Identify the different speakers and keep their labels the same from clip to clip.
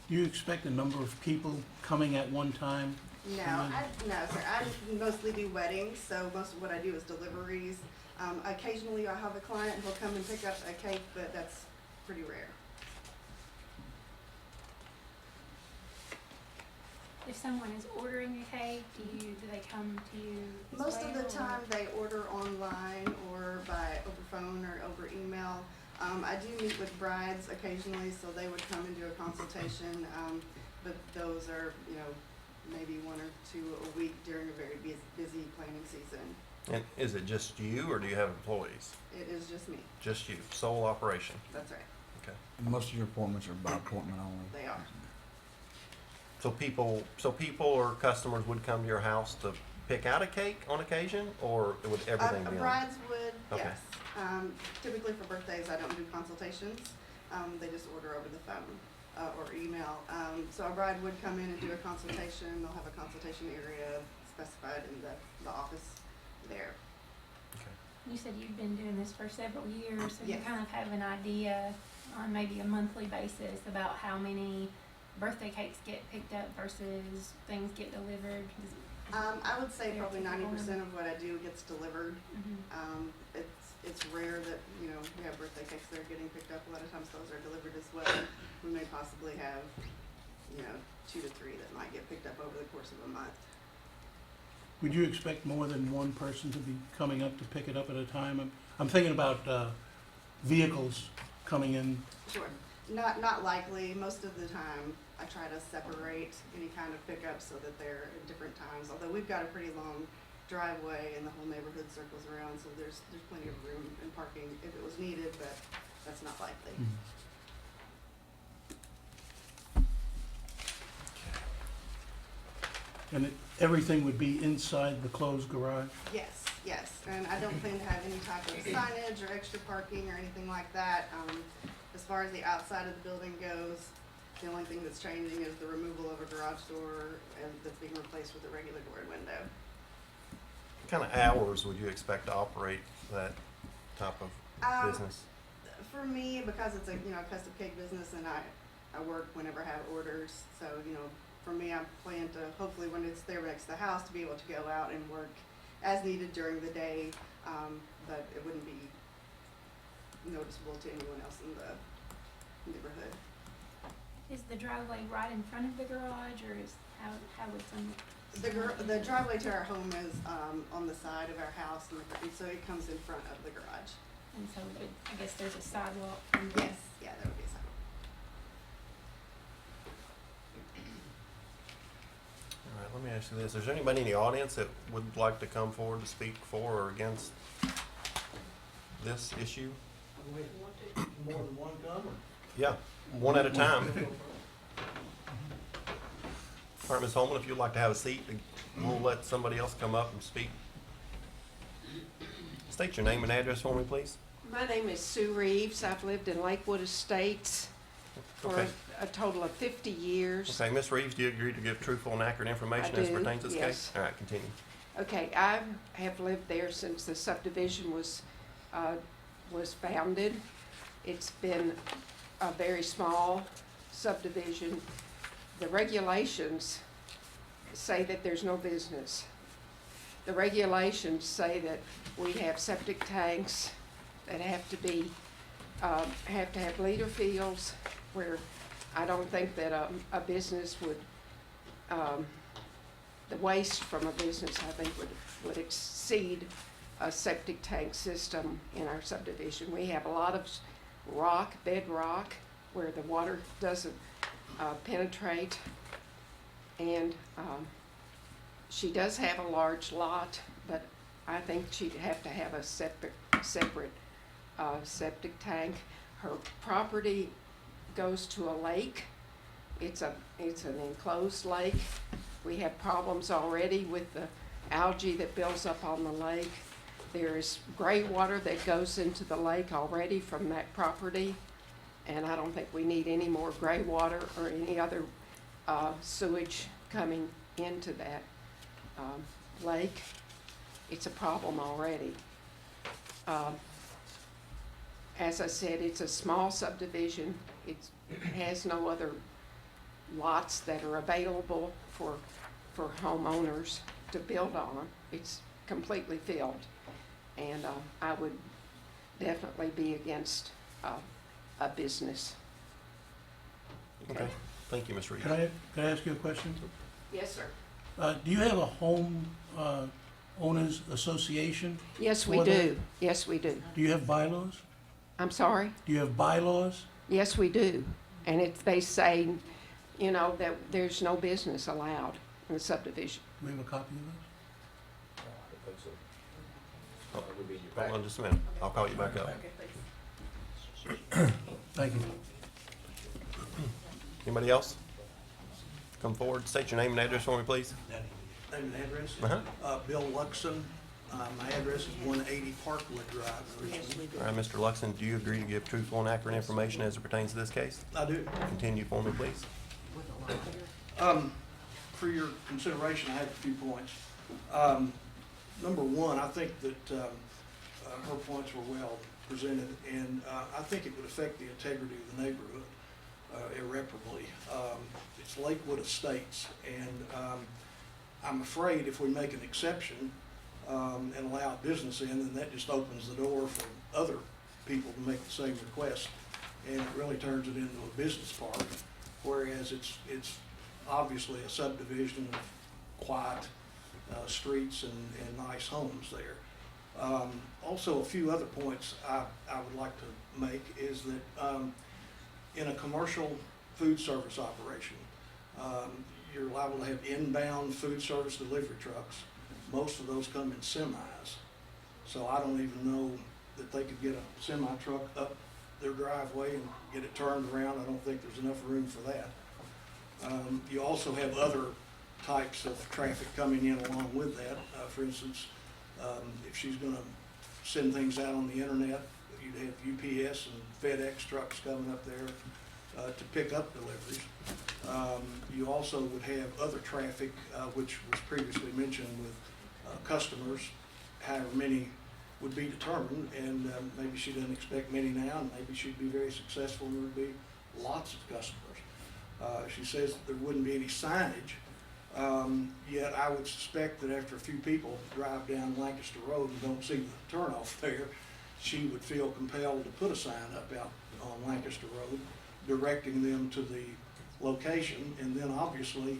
Speaker 1: Do you expect a number of people coming at one time?
Speaker 2: No, no, sir. I mostly do weddings, so most of what I do is deliveries. Occasionally I have a client who'll come and pick up a cake, but that's pretty rare.
Speaker 3: If someone is ordering a cake, do they come to you as
Speaker 2: Most of the
Speaker 3: well, or-
Speaker 2: time they order online or by over phone or over email. I do meet with brides occasionally, so they would come and do a consultation, but those are, maybe one or two a week during a very busy planning season.
Speaker 4: And is it just you, or do you have employees?
Speaker 2: It is just me.
Speaker 4: Just you, sole operation?
Speaker 2: That's right.
Speaker 4: Okay.
Speaker 5: Most of your appointments are by appointment only.
Speaker 2: They are.
Speaker 4: So people or customers would come to your house to pick out a cake on occasion, or would everything be on?
Speaker 2: Brides would,
Speaker 4: Okay.
Speaker 2: yes. Typically for birthdays, I don't do consultations. They just order over the phone or email. So a bride would come in and do a consultation. They'll have a consultation area specified in the office there.
Speaker 4: Okay.
Speaker 3: You said you've been doing this for several years, so you
Speaker 2: Yes.
Speaker 3: kind of have an idea on maybe a monthly basis about how many birthday cakes get picked up versus things get delivered.
Speaker 2: I would say
Speaker 3: Very
Speaker 2: probably
Speaker 3: typical.
Speaker 2: 90% of what I do gets delivered.
Speaker 3: Mhm.
Speaker 2: It's rare that, we have birthday cakes that are getting picked up. A lot of times those are delivered as well. We may possibly have, 2 to 3 that might get picked up over the course of a month.
Speaker 1: Would you expect more than one person to be coming up to pick it up at a time? I'm thinking about vehicles coming in.
Speaker 2: Sure. Not likely. Most of the time, I try to separate any kind of pickup so that they're at different times. Although we've got a pretty long driveway and the whole neighborhood circles around, so there's plenty of room and parking if it was needed, but that's not likely.
Speaker 1: And everything would be inside the closed garage?
Speaker 2: Yes, yes, and I don't plan to have any type of signage or extra parking or anything like that. As far as the outside of the building goes, the only thing that's changing is the removal of a garage door and that's being replaced with a regular door and window.
Speaker 4: What kind of hours would you expect to operate that type of business?
Speaker 2: For me, because it's a custom cake business and I work whenever I have orders, so for me, I plan to hopefully when it's there next to the house to be able to go out and work as needed during the day, but it wouldn't be noticeable to anyone else in the neighborhood.
Speaker 3: Is the driveway right in front of the garage, or is how would some?
Speaker 2: The driveway to our home is on the side of our house, and so it comes in front of the garage.
Speaker 3: And so I guess there's a sidewalk. from the-
Speaker 2: Yes, yeah, there would be a sidewalk.
Speaker 4: All right, let me ask you this. Is there anybody in the audience that would like to come forward to speak for or against this issue?
Speaker 1: More than one come?
Speaker 4: Yeah, one at a time. All right, Ms. Holman, if you'd like to have a seat, we'll let somebody else come up and speak. State your name and address for me, please.
Speaker 6: My name is Sue Reeves. I've lived in Lakewood Estates for
Speaker 4: Okay.
Speaker 6: a total of 50 years.
Speaker 4: Okay, Ms. Reeves, do you agree to give truthful and accurate information
Speaker 6: I
Speaker 4: as
Speaker 6: do,
Speaker 4: pertains to this
Speaker 6: yes.
Speaker 4: case? All right, continue.
Speaker 6: Okay, I have lived there since the subdivision was founded. It's been a very small subdivision. The regulations say that there's no business. The regulations say that we have septic tanks that have to have leader fields, where I don't think that a business would, the waste from a business, I think, would exceed a septic tank system in our subdivision. We have a lot of bedrock, where the water doesn't penetrate. And she does have a large lot, but I think she'd have to have a separate septic tank. Her property goes to a lake. It's an enclosed lake. We have problems already with the algae that builds up on the lake. There is gray water that goes into the lake already from that property, and I don't think we need any more gray water or any other sewage coming into that lake. It's a problem already. As I said, it's a small subdivision. It has no other lots that are available for homeowners to build on. It's completely filled. And I would definitely be against a business.
Speaker 4: Okay, thank you, Ms. Reed.
Speaker 1: Can I ask you a question?
Speaker 6: Yes, sir.
Speaker 1: Do you have a home owners association?
Speaker 6: Yes, we
Speaker 1: For the-
Speaker 6: do. Yes, we do.
Speaker 1: Do you have bylaws?
Speaker 6: I'm sorry?
Speaker 1: Do you have bylaws?
Speaker 6: Yes, we do. And they say, you know, that there's no business allowed in the subdivision.
Speaker 1: Do we have a copy of
Speaker 4: Hold on just a minute. I'll call you back up.
Speaker 1: those? Thank you.
Speaker 4: Anybody else? Come forward, state your name and address for me, please.
Speaker 7: Name and address?
Speaker 4: Uh-huh.
Speaker 7: Bill Luxon. My address is 180 Parkwood Drive, Richmond.
Speaker 4: All right, Mr. Luxon, do you agree to give truthful and accurate information as it pertains to this case?
Speaker 7: I do.
Speaker 4: Continue for me, please.
Speaker 7: For your consideration, I have a few points. Number one, I think that her points were well presented, and I think it would affect the integrity of the neighborhood irreparably. It's Lakewood Estates, and I'm afraid if we make an exception and allow business in, then that just opens the door for other people to make the same request, and it really turns it into a business park, whereas it's obviously a subdivision of quiet streets and nice homes there. Also, a few other points I would like to make is that in a commercial food service operation, you're liable to have inbound food service delivery trucks. Most of those come in semis, so I don't even know that they could get a semi truck up their driveway and get it turned around. I don't think there's enough room for that. You also have other types of traffic coming in along with that. For instance, if she's gonna send things out on the internet, you'd have UPS and FedEx trucks coming up there to pick up deliveries. You also would have other traffic, which was previously mentioned with customers, however many would be determined, and maybe she doesn't expect many now, and maybe she'd be very successful and there would be lots of customers. She says that there wouldn't be any signage, yet I would suspect that after a few people drive down Lancaster Road and don't see the turnoff there, she would feel compelled to put a sign up out on Lancaster Road, directing them to the location, and then obviously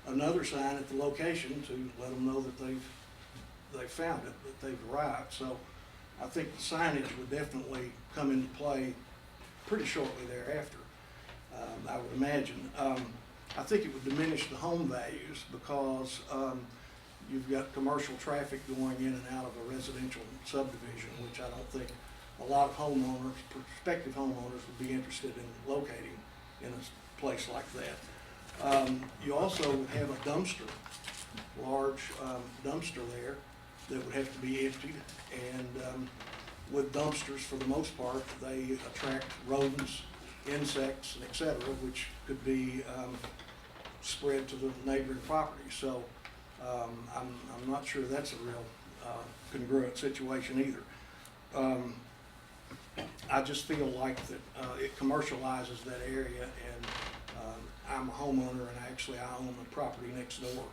Speaker 7: another sign at the location to let them know that they've found it, that they've arrived. So I think the signage would definitely come into play pretty shortly thereafter, I would imagine. I think it would diminish the home values because you've got commercial traffic going in and out of a residential subdivision, which I don't think a lot of homeowners, prospective homeowners, would be interested in locating in a place like that. You also would have a dumpster, large dumpster there that would have to be emptied, and with dumpsters, for the most part, they attract rodents, insects, and et cetera, which could be spread to the neighboring property. So I'm not sure that's a real congruent situation either. I just feel like that it commercializes that area, and I'm a homeowner, and actually I own the property next door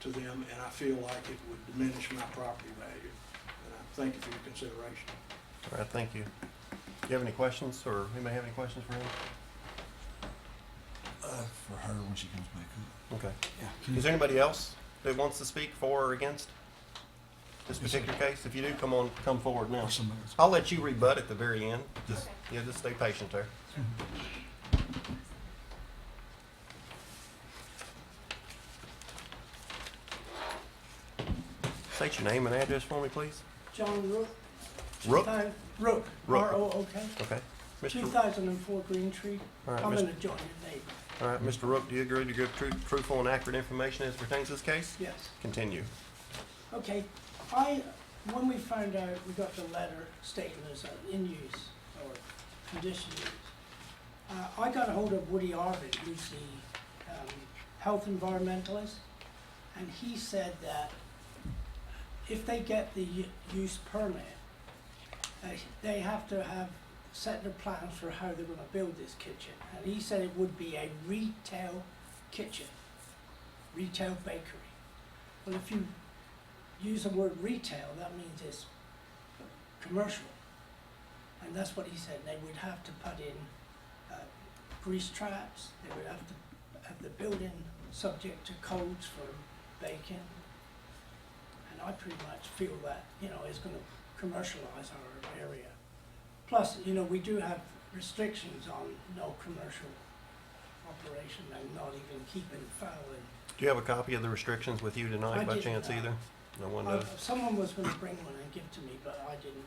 Speaker 7: to them, and I feel like it would diminish my property value. And I thank you for your consideration.
Speaker 4: All right, thank you. Do you have any questions, or anybody have any questions for him?
Speaker 5: For her when she comes back up.
Speaker 4: Okay.
Speaker 5: Yeah.
Speaker 4: Is there anybody else that wants to speak for or against this particular case? If you do, come forward now.
Speaker 5: Somebody else.
Speaker 4: I'll let you rebut at the very end. Just stay patient there. State your name and address for me, please.
Speaker 8: John Rook.
Speaker 4: Rook?
Speaker 8: Rook,
Speaker 4: Rook.
Speaker 8: R-O-O-K.
Speaker 4: Okay. Mr.
Speaker 8: 2004 Green Tree.
Speaker 4: All right,
Speaker 8: I'm
Speaker 4: Mr.
Speaker 8: an adjoining neighbor.
Speaker 4: All right, Mr. Rook, do you agree to give truthful and accurate information as pertains to this case?
Speaker 8: Yes.
Speaker 4: Continue.
Speaker 8: Okay. When we found out, we got the letter stating there's in use or condition use. I got a hold of Woody Arvin, who's the health environmentalist, and he said that if they get the use permit, they have to have set the plans for how they're going to build this kitchen. And he said it would be a retail kitchen, retail bakery. Well, if you use the word retail, that means it's commercial. And that's what he said, they would have to put in grease traps, they would have to have the building subject to codes for baking. And I pretty much feel that, you know, it's gonna commercialize our area. Plus, you know, we do have restrictions on no commercial operation and not even keeping fowl in.
Speaker 4: Do you have a copy of the restrictions with you
Speaker 8: I
Speaker 4: tonight by
Speaker 8: didn't,
Speaker 4: chance either? No one does?
Speaker 8: Someone was gonna bring one and give to me, but I didn't.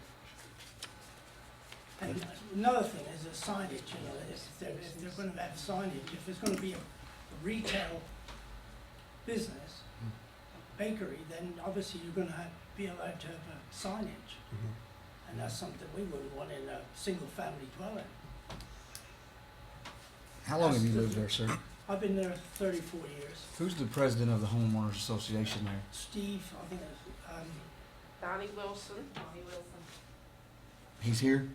Speaker 8: And another thing is the signage, you know, if they're gonna have signage, if it's gonna be a retail business, a bakery, then obviously you're gonna be allowed to have a signage.
Speaker 4: Mhm.
Speaker 8: And that's something we wouldn't want in a single-family dwelling.
Speaker 5: How long have you lived there, sir?
Speaker 8: I've been there 34 years.
Speaker 5: Who's the president of the homeowners association there?
Speaker 8: Steve, I think it's,
Speaker 6: Donnie Wilson.
Speaker 5: He's here?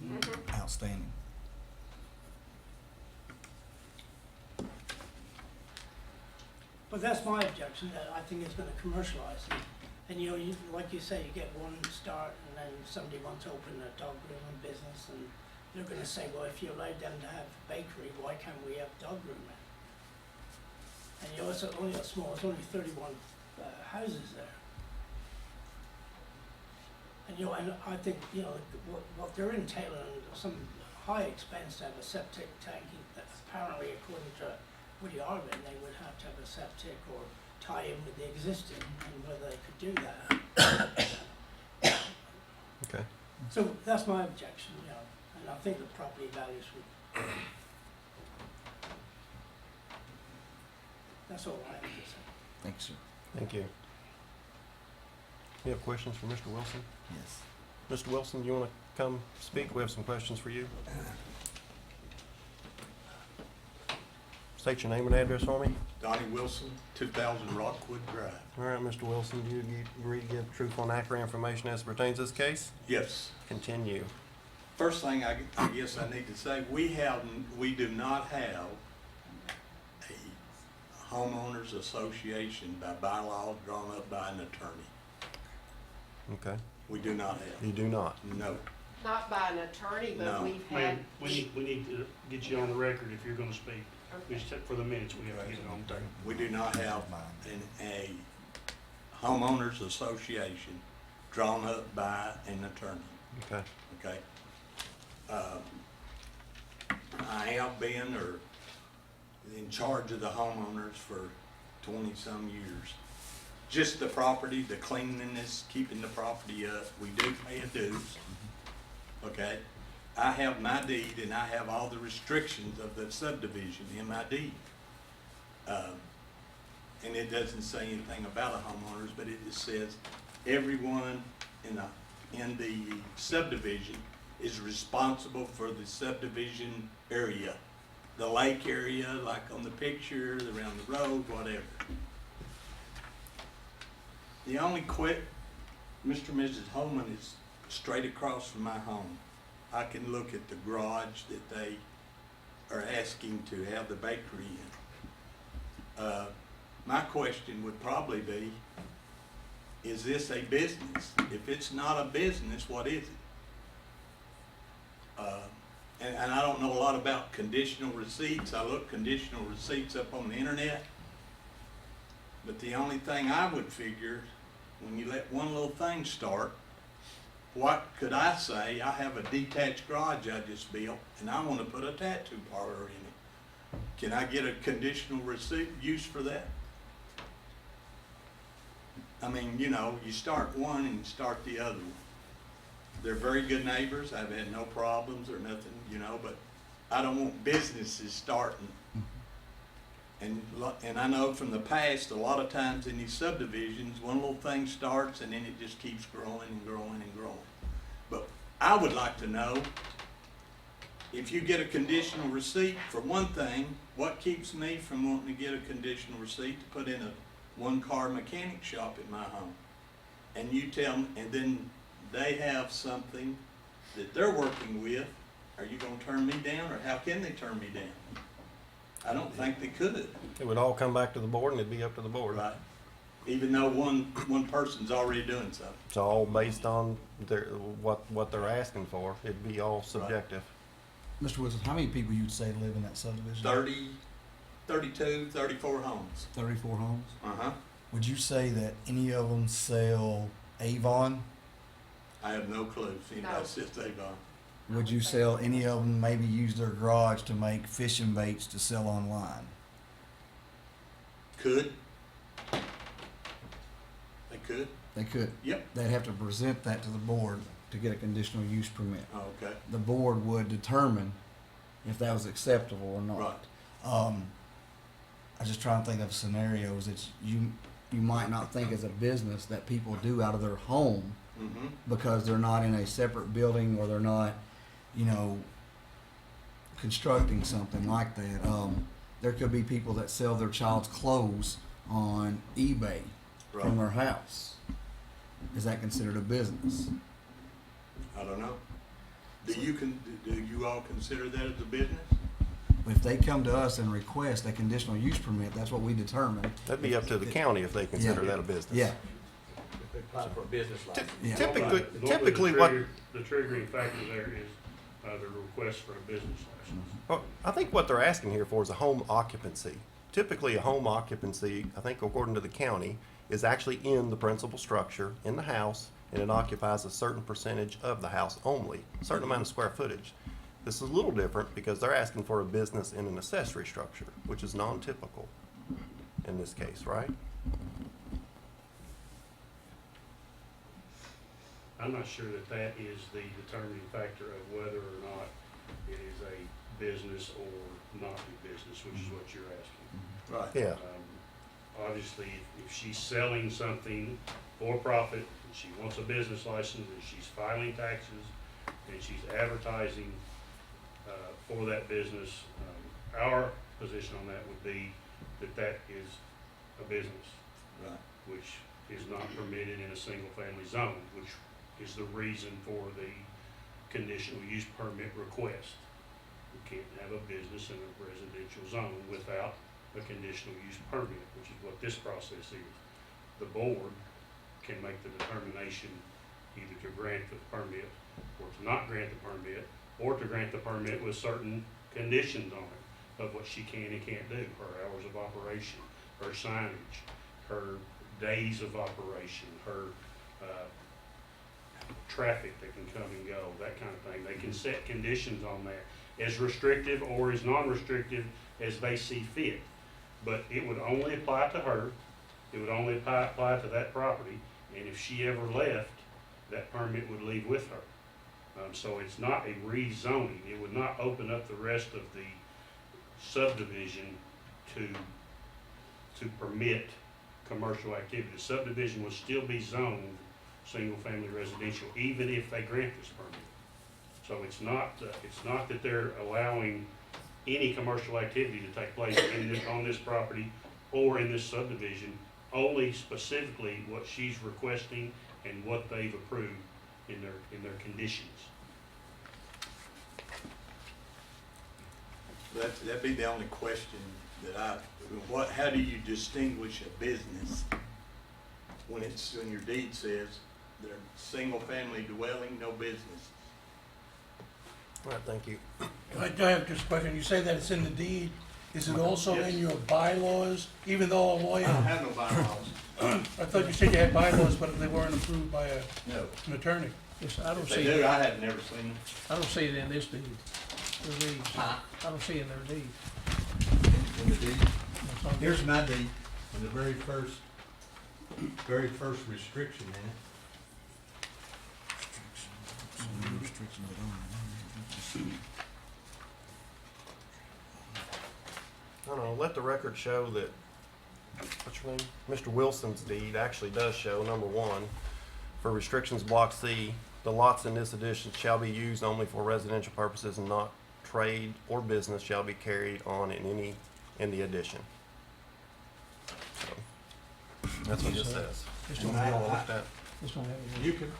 Speaker 6: Mhm.
Speaker 5: Outstanding.
Speaker 8: but that's my objection, that I think it's gonna commercialize it. And you know, like you say, you get one start and then somebody wants to open a dog grooming business and they're gonna say, well, if you allowed them to have bakery, why can't we have dog grooming? And you know, it's only a small, it's only 31 houses there. And you know, and I think, you know, what they're entailing, some high expense to have a septic tank, apparently according to Woody Arvin, they would have to have a septic or tie in with the existing, and whether they could do that.
Speaker 4: Okay.
Speaker 8: So that's my objection, you know, and I think the property values would. That's all I have to say.
Speaker 5: Thanks, sir.
Speaker 4: Thank you. You have questions for Mr. Wilson?
Speaker 5: Yes.
Speaker 4: Mr. Wilson, you want to come speak? We have some questions for you. State your name and address for me.
Speaker 9: Donnie Wilson, 2000 Rockwood Drive.
Speaker 4: All right, Mr. Wilson, do you agree to give truthful and accurate information as pertains to this case?
Speaker 9: Yes.
Speaker 4: Continue.
Speaker 9: First thing I guess I need to say, we do not have a homeowners association by bylaw drawn up by an attorney.
Speaker 4: Okay.
Speaker 9: We do not have.
Speaker 4: You do not.
Speaker 9: No.
Speaker 6: Not by an attorney, but
Speaker 9: No.
Speaker 6: we've had.
Speaker 10: Ma'am, we need to get you on the record if you're gonna speak. We
Speaker 6: Okay.
Speaker 10: just, for the minutes, we have to get it on there.
Speaker 9: We do not have a homeowners association drawn up by an attorney.
Speaker 4: Okay.
Speaker 9: Okay? I have been in charge of the homeowners for 20-some years. Just the property, the cleanliness, keeping the property up, we do pay a dues, okay? I have my deed and I have all the restrictions of the subdivision in my deed. And it doesn't say anything about a homeowners, but it just says everyone in the subdivision is responsible for the subdivision area. The lake area, like on the picture, around the road, whatever. The only Mr. and Mrs. Holman is straight across from my home. I can look at the garage that they are asking to have the bakery in. My question would probably be, is this a business? If it's not a business, what is it? And I don't know a lot about conditional receipts. I look conditional receipts up on the internet. But the only thing I would figure, when you let one little thing start, what could I say? I have a detached garage I just built and I want to put a tattoo parlor in it. Can I get a conditional receipt use for that? I mean, you know, you start one and you start the other one. They're very good neighbors. I've had no problems or nothing, you know, but I don't want businesses starting. And I know from the past, a lot of times in these subdivisions, one little thing starts and then it just keeps growing and growing and growing. But I would like to know, if you get a conditional receipt for one thing, what keeps me from wanting to get a conditional receipt to put in a one-car mechanic shop at my home? And you tell me, and then they have something that they're working with, are you gonna turn me down, or how can they turn me down? I don't think they could,
Speaker 4: It would all come back to the board and it'd be up to the board.
Speaker 9: right? Even though one person's already doing something.
Speaker 4: It's all based on what they're asking for. It'd be all subjective.
Speaker 5: Mr. Wilson, how many people you'd say live in that subdivision?
Speaker 9: 32, 34 homes.
Speaker 5: 34 homes?
Speaker 9: Uh-huh.
Speaker 5: Would you say that any of them sell Avon?
Speaker 9: I have no clue if anybody
Speaker 6: No.
Speaker 9: says Avon.
Speaker 5: Would you sell any of them maybe use their garage to make fishing baits to sell online?
Speaker 9: Could. They could.
Speaker 5: They could.
Speaker 9: Yep.
Speaker 5: They'd have to present that to the board to get a conditional use permit.
Speaker 9: Oh, okay.
Speaker 5: The board would determine if that was acceptable or not.
Speaker 9: Right.
Speaker 5: I was just trying to think of scenarios that you might not think as a business that people do out of their home
Speaker 9: Mm-hmm.
Speaker 5: because they're not in a separate building or they're not, constructing something like that. There could be people that sell their child's clothes on eBay from
Speaker 9: Right.
Speaker 5: their house. Is that considered a business?
Speaker 9: I don't know. Do you all consider that as a business?
Speaker 5: If they come to us and request a conditional use permit, that's what we determine.
Speaker 4: That'd be up to the county if they consider that a business.
Speaker 5: Yeah,
Speaker 11: If they apply for a business license.
Speaker 5: yeah.
Speaker 4: Typically what,
Speaker 10: The triggering factor there is, the request for a business license.
Speaker 4: well, I think what they're asking here for is a home occupancy. Typically, a home occupancy, I think according to the county, is actually in the principal structure, in the house, and it occupies a certain percentage of the house only, a certain amount of square footage. This is a little different because they're asking for a business in an accessory structure, which is non-typical in this case, right?
Speaker 10: I'm not sure that that is the determining factor of whether or not it is a business or not a business, which is what you're asking.
Speaker 9: Right.
Speaker 4: Yeah.
Speaker 10: Obviously, if she's selling something for profit, and she wants a business license, and she's filing taxes, and she's advertising for that business, our position on that would be that that is a business,
Speaker 9: Right.
Speaker 10: which is not permitted in a single-family zone, which is the reason for the conditional use permit request. You can't have a business in a residential zone without a conditional use permit, which is what this process is. The board can make the determination either to grant the permit or to not grant the permit, or to grant the permit with certain conditions on it of what she can and can't do, her hours of operation, her signage, her days of operation, her traffic that can come and go, that kind of thing. They can set conditions on that, as restrictive or as non-restrictive as they see fit. But it would only apply to her, it would only apply to that property, and if she ever left, that permit would leave with her. So it's not a rezoning, it would not open up the rest of the subdivision to permit commercial activity. The subdivision would still be zoned single-family residential, even if they grant this permit. So it's not that they're allowing any commercial activity to take place on this property or in this subdivision, only specifically what she's requesting and what they've approved in their conditions.
Speaker 9: That'd be the only question that how do you distinguish a business when your deed says they're single-family dwelling, no business?
Speaker 4: All right, thank you.
Speaker 1: I have just a question. You say that it's in the deed. Is it also
Speaker 9: Yes.
Speaker 1: in your bylaws, even though a
Speaker 9: I don't
Speaker 1: lawyer?
Speaker 9: have no bylaws.
Speaker 1: I thought you said you had bylaws, but they weren't approved by
Speaker 9: No.
Speaker 1: an attorney.
Speaker 11: Yes, I don't
Speaker 9: If they
Speaker 11: see,
Speaker 9: do, I have never seen them.
Speaker 11: I don't see it in this deed. The deed. I don't see it in their deed.
Speaker 12: In the deed,
Speaker 11: It's on
Speaker 12: here's my deed, and the very first restriction in it.
Speaker 4: I don't know, let the record show that, what's your name? Mr. Wilson's deed actually does show, number one, for restrictions block C, the lots in this addition shall be used only for residential purposes and not trade or business shall be carried on in the addition. So, that's what this says.
Speaker 11: This
Speaker 4: You
Speaker 11: don't
Speaker 4: wanna
Speaker 11: have,
Speaker 4: look at that?
Speaker 11: this don't have it in.
Speaker 12: You can,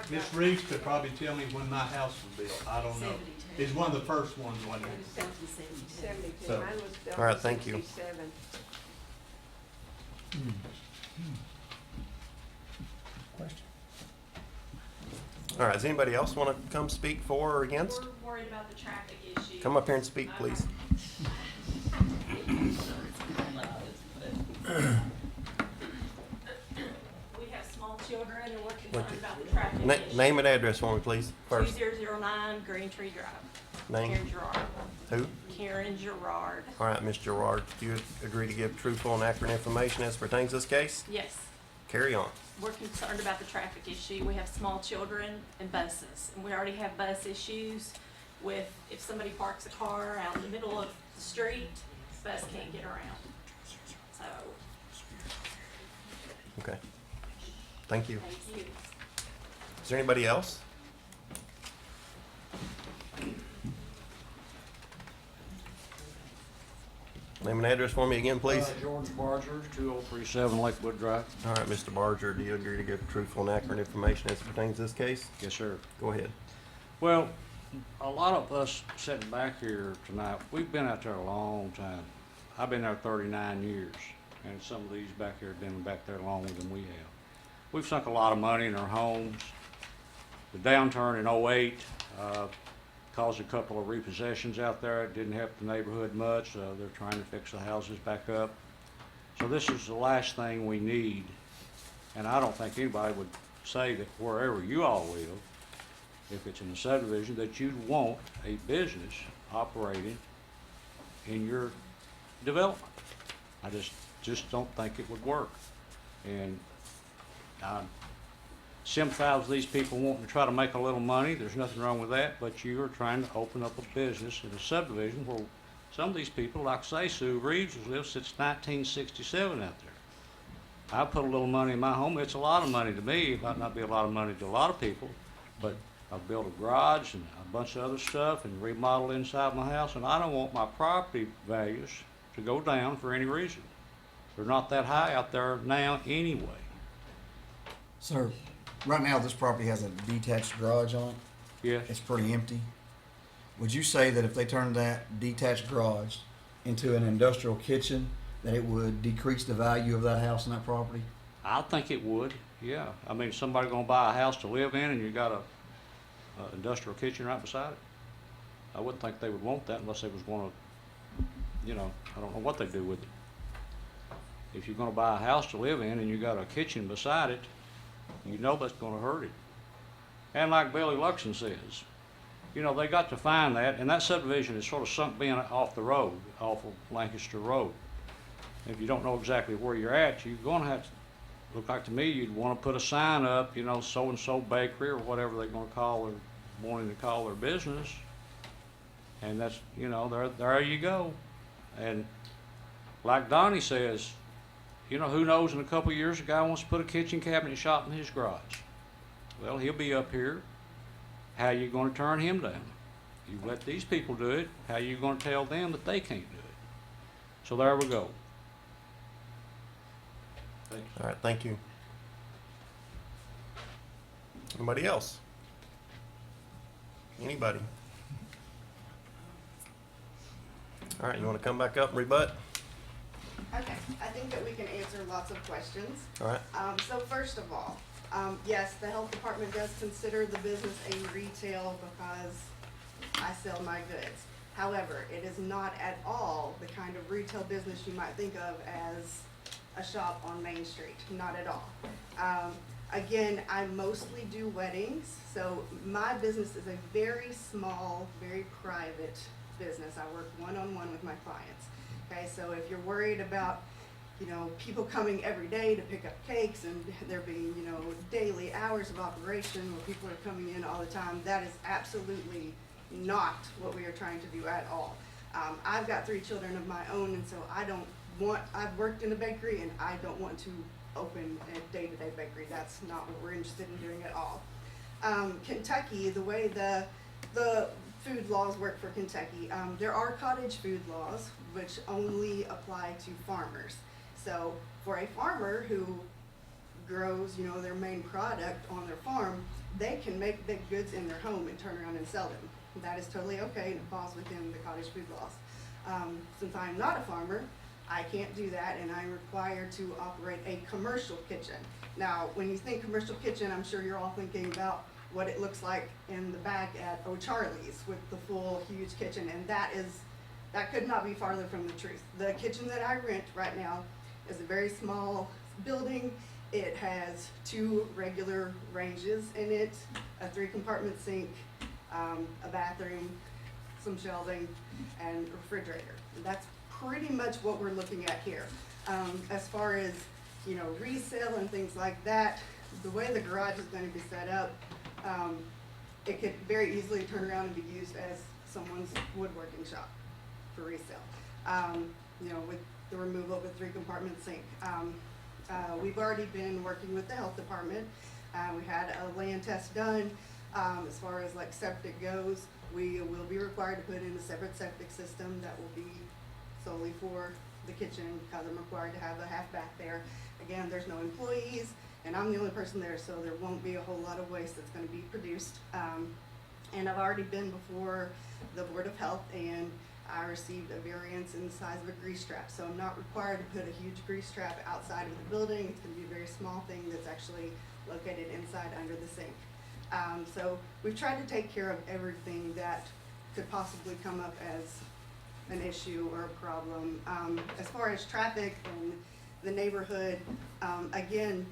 Speaker 9: Miss Reeves could probably tell me when my house was built, I don't know. It's one of the first ones, wasn't it?
Speaker 6: 72,
Speaker 4: So,
Speaker 6: mine was built
Speaker 4: all right,
Speaker 6: in
Speaker 4: thank you.
Speaker 6: 67.
Speaker 11: Question?
Speaker 4: All right, does anybody else want to come speak for or against?
Speaker 13: We're worried about the traffic issue.
Speaker 4: Come up here and speak, please.
Speaker 13: We have small children and we're concerned about the traffic issue.
Speaker 4: Name and address for me, please, first.
Speaker 13: 2009 Green Tree Drive.
Speaker 4: Name?
Speaker 13: Karen Gerard.
Speaker 4: Who?
Speaker 13: Karen Gerard.
Speaker 4: All right, Ms. Gerard, do you agree to give truthful and accurate information as pertains to this case?
Speaker 13: Yes.
Speaker 4: Carry on.
Speaker 13: We're concerned about the traffic issue. We have small children and buses. And we already have bus issues with if somebody parks a car out in the middle of the street, bus can't get around. So,
Speaker 4: Okay. Thank you.
Speaker 13: thank you.
Speaker 4: Is there anybody else? Name and address for me again, please.
Speaker 14: George Barger, 2037 Lakewood Drive.
Speaker 4: All right, Mr. Barger, do you agree to give truthful and accurate information as pertains to this case?
Speaker 14: Yes, sir.
Speaker 4: Go ahead.
Speaker 14: Well, a lot of us sitting back here tonight, we've been out there a long time. I've been there 39 years, and some of these back here have been back there longer than we have. We've sunk a lot of money in our homes. The downturn in '08 caused a couple of repossessions out there. It didn't help the neighborhood much. They're trying to fix the houses back up. So this is the last thing we need. And I don't think anybody would say that wherever you all live, if it's in a subdivision, that you'd want a business operating in your development. I just don't think it would work. And I sympathize with these people wanting to try to make a little money. There's nothing wrong with that, but you are trying to open up a business in a subdivision where some of these people, like say Sue Reeves, has lived since 1967 out there. I put a little money in my home. It's a lot of money to me. It might not be a lot of money to a lot of people, but I've built a garage and a bunch of other stuff and remodeled inside my house, and I don't want my property values to go down for any reason. They're not that high out there now anyway.
Speaker 5: Sir, right now this property has a detached garage on it.
Speaker 14: Yes.
Speaker 5: It's pretty empty. Would you say that if they turned that detached garage into an industrial kitchen, that it would decrease the value of that house and that property?
Speaker 14: I think it would, yeah. I mean, somebody gonna buy a house to live in and you got a industrial kitchen right beside it? I wouldn't think they would want that unless they was gonna, you know, I don't know what they do with it. If you're gonna buy a house to live in and you got a kitchen beside it, you know that's gonna hurt it. And like Billy Luxon says, you know, they got to find that, and that subdivision is sort of sunk in off the road, off of Lancaster Road. If you don't know exactly where you're at, you're gonna have to, look like to me, you'd wanna put a sign up, you know, so-and-so bakery or whatever they're gonna call their, wanting to call their business. And that's, you know, there you go. And like Donnie says, you know, who knows, in a couple of years, a guy wants to put a kitchen cabinet shop in his garage. Well, he'll be up here. How you gonna turn him down? You let these people do it, how you gonna tell them that they can't do it? So there we go. Thanks.
Speaker 4: All right, thank you. Anybody else? Anybody? All right, you want to come back up and rebut?
Speaker 2: Okay, I think that we can answer lots of questions.
Speaker 4: All right.
Speaker 2: So first of all, yes, the health department does consider the business a retail because I sell my goods. However, it is not at all the kind of retail business you might think of as a shop on Main Street, not at all. Again, I mostly do weddings, so my business is a very small, very private business. I work one-on-one with my clients. Okay, so if you're worried about, you know, people coming every day to pick up cakes and there being, you know, daily hours of operation where people are coming in all the time, that is absolutely not what we are trying to do at all. I've got 3 children of my own, and so I've worked in a bakery and I don't want to open a day-to-day bakery. That's not what we're interested in doing at all. Kentucky, the way the food laws work for Kentucky, there are cottage food laws which only apply to farmers. So for a farmer who grows, you know, their main product on their farm, they can make baked goods in their home and turn around and sell them. That is totally okay and it falls within the cottage food laws. Since I'm not a farmer, I can't do that and I'm required to operate a commercial kitchen. Now, when you think commercial kitchen, I'm sure you're all thinking about what it looks like in the back at O'Charlie's with the full huge kitchen, and that could not be farther from the truth. The kitchen that I rent right now is a very small building. It has 2 regular ranges in it, a 3-compartment sink, a bathroom, some shelving, and a refrigerator. That's pretty much what we're looking at here. As far as, you know, resale and things like that, the way the garage is going to be set up, it could very easily turn around and be used as someone's woodworking shop for resale. You know, with the removal of a 3-compartment sink. We've already been working with the health department. We had a land test done. As far as like septic goes, we will be required to put in a separate septic system that will be solely for the kitchen because I'm required to have a half bath there. Again, there's no employees and I'm the only person there, so there won't be a whole lot of waste that's going to be produced. And I've already been before the Board of Health and I received a variance in the size of a grease trap. So I'm not required to put a huge grease trap outside of the building. It's going to be a very small thing that's actually located inside under the sink. So we've tried to take care of everything that could possibly come up as an issue or a problem. As far as traffic and the neighborhood, again,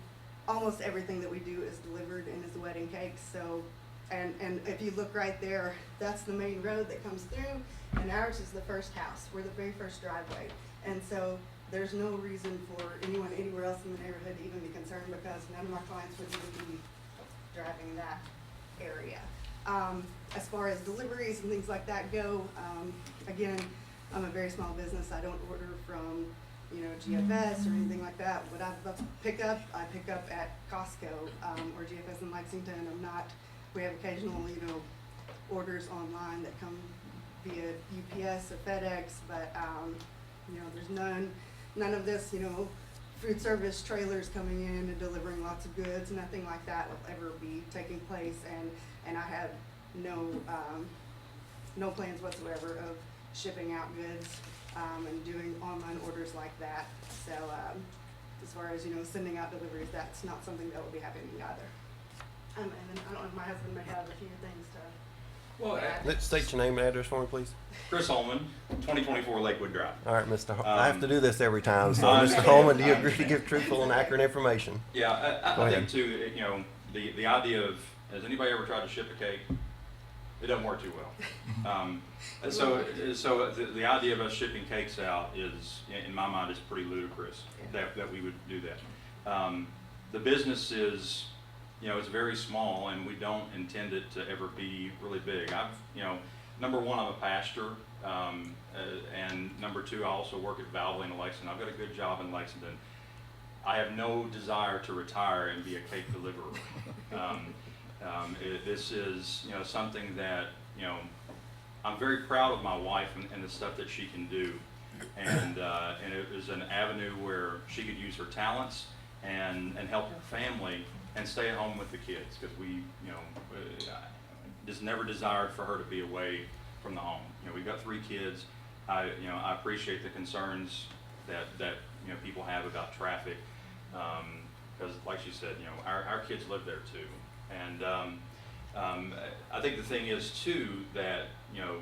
Speaker 2: almost everything that we do is delivered and is wedding cakes. So, and if you look right there, that's the main road that comes through, and ours is the first house. We're the very first driveway. And so there's no reason for anyone anywhere else in the neighborhood to even be concerned because none of our clients would even be driving that area. As far as deliveries and things like that go, again, I'm a very small business. I don't order from, you know, GFS or anything like that. What I pick up at Costco or GFS in Lexington. We have occasional, you know, orders online that come via UPS or FedEx, but you know, there's none of this, you know, food service trailers coming in and delivering lots of goods. Nothing like that will ever be taking place, and I have no plans whatsoever of shipping out goods and doing online orders like that. So as far as, you know, sending out deliveries, that's not something that will be happening either. And then I don't know if my husband may have a few things to.
Speaker 15: Well,
Speaker 4: Let's state your name and address for me, please.
Speaker 15: Chris Holman, 2024 Lakewood Drive.
Speaker 4: All right, Mr. I have to do this every time. So,
Speaker 15: I
Speaker 4: Mr.
Speaker 15: understand.
Speaker 4: Holman, do you
Speaker 15: I
Speaker 4: agree to
Speaker 15: understand.
Speaker 4: give truthful and accurate information?
Speaker 15: Yeah,
Speaker 4: Go
Speaker 15: I
Speaker 4: ahead.
Speaker 15: think too, you know, the idea of, has anybody ever tried to ship a cake? It doesn't work too well. So the idea of us shipping cakes out is, in my mind, is pretty ludicrous that we would do that. The business is, you know, it's very small and we don't intend it to ever be really big. You know, number one, I'm a pastor, and number two, I also work at Valvoline in Lexington. I've got a good job in Lexington. I have no desire to retire and be a cake deliverer. This is, you know, something that, you know, I'm very proud of my wife and the stuff that she can do. And it was an avenue where she could use her talents and help her family and stay at home with the kids, because we, you know, just never desired for her to be away from the home. You know, we've got 3 kids. I appreciate the concerns that you know, people have about traffic, because like she said, you know, our kids live there too. And I think the thing is too that, you know,